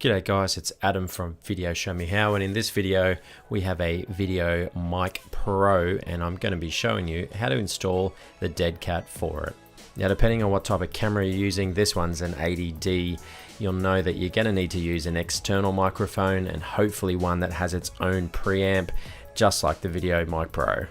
G'day guys, it's Adam from VideoShowMeHow, and in this video we have a VideoMic Pro and I'm going to be showing you how to install the Deadcat for it. Now depending on what type of camera you're using, this one's an 80D, you'll know that you're going to need to use an external microphone and hopefully one that has its own preamp, just like the VideoMic Pro.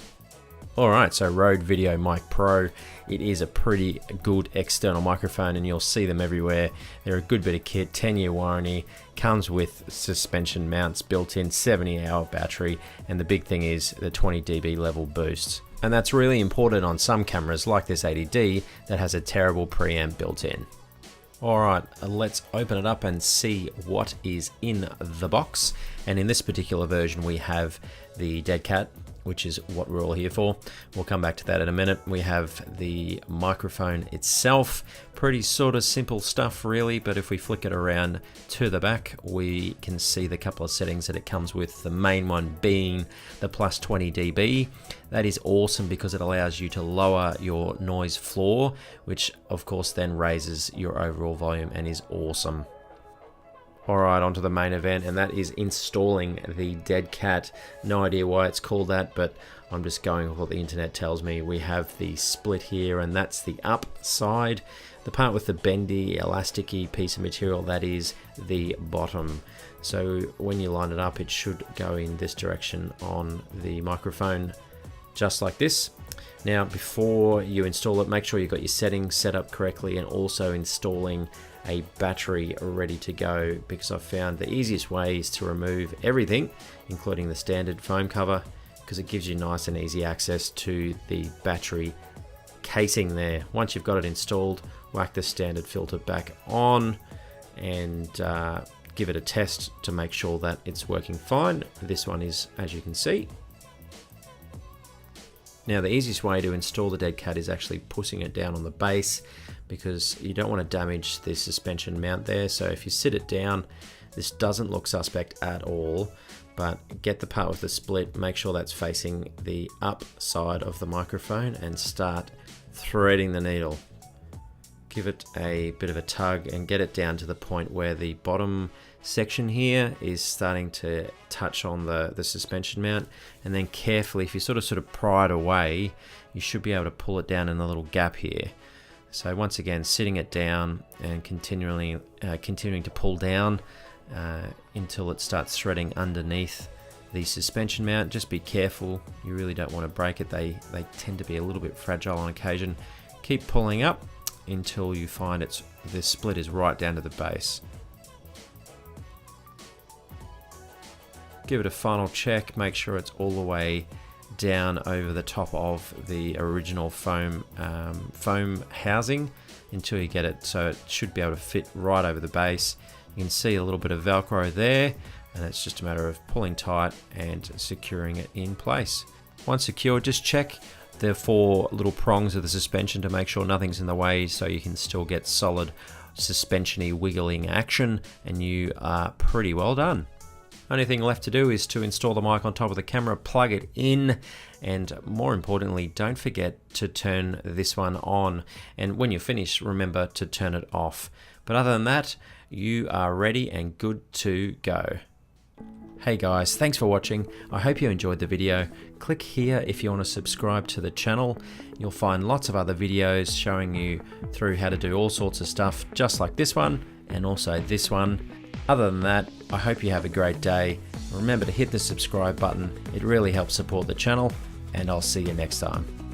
Alright, so Rode VideoMic Pro, it is a pretty good external microphone and you'll see them everywhere. They're a good bit of kit, 10-year warranty, comes with suspension mounts built in, 70-hour battery, and the big thing is the 20 dB level boost. And that's really important on some cameras like this 80D that has a terrible preamp built in. Alright, let's open it up and see what is in the box. And in this particular version we have the Deadcat, which is what we're all here for. We'll come back to that in a minute. We have the microphone itself, pretty sort of simple stuff really, but if we flick it around to the back, we can see the couple of settings that it comes with, the main one being the plus 20 dB. That is awesome because it allows you to lower your noise floor, which of course then raises your overall volume and is awesome. Alright, onto the main event, and that is installing the Deadcat. No idea why it's called that, but I'm just going with what the internet tells me. We have the split here, and that's the up side. The part with the bendy, elasticy piece of material, that is the bottom. So when you line it up, it should go in this direction on the microphone, just like this. Now, before you install it, make sure you've got your settings set up correctly and also installing a battery ready to go, because I've found the easiest way is to remove everything, including the standard foam cover, because it gives you nice and easy access to the battery casing there. Once you've got it installed, whack the standard filter back on and give it a test to make sure that it's working fine. This one is, as you can see. Now the easiest way to install the Deadcat is actually pushing it down on the base, because you don't want to damage the suspension mount there. So if you sit it down, this doesn't look suspect at all, but get the part with the split, make sure that's facing the up side of the microphone and start threading the needle. Give it a bit of a tug and get it down to the point where the bottom section here is starting to touch on the suspension mount, and then carefully, if you sort of pry it away, you should be able to pull it down in the little gap here. So once again, sitting it down and continuing to pull down until it starts threading underneath the suspension mount. Just be careful, you really don't want to break it. They tend to be a little bit fragile on occasion. Keep pulling up until you find the split is right down to the base. Give it a final check, make sure it's all the way down over the top of the original foam housing until you get it so it should be able to fit right over the base. You can see a little bit of Velcro there, and it's just a matter of pulling tight and securing it in place. Once secured, just check the 4 little prongs of the suspension to make sure nothing's in the way, so you can still get solid suspension-y wiggling action, and you are pretty well done. Only thing left to do is to install the mic on top of the camera, plug it in, and more importantly, don't forget to turn this one on. And when you're finished, remember to turn it off. But other than that, you are ready and good to go. Hey guys, thanks for watching. I hope you enjoyed the video. Click here if you want to subscribe to the channel. You'll find lots of other videos showing you through how to do all sorts of stuff, just like this one and also this one. Other than that, I hope you have a great day. Remember to hit the subscribe button. It really helps support the channel, and I'll see you next time.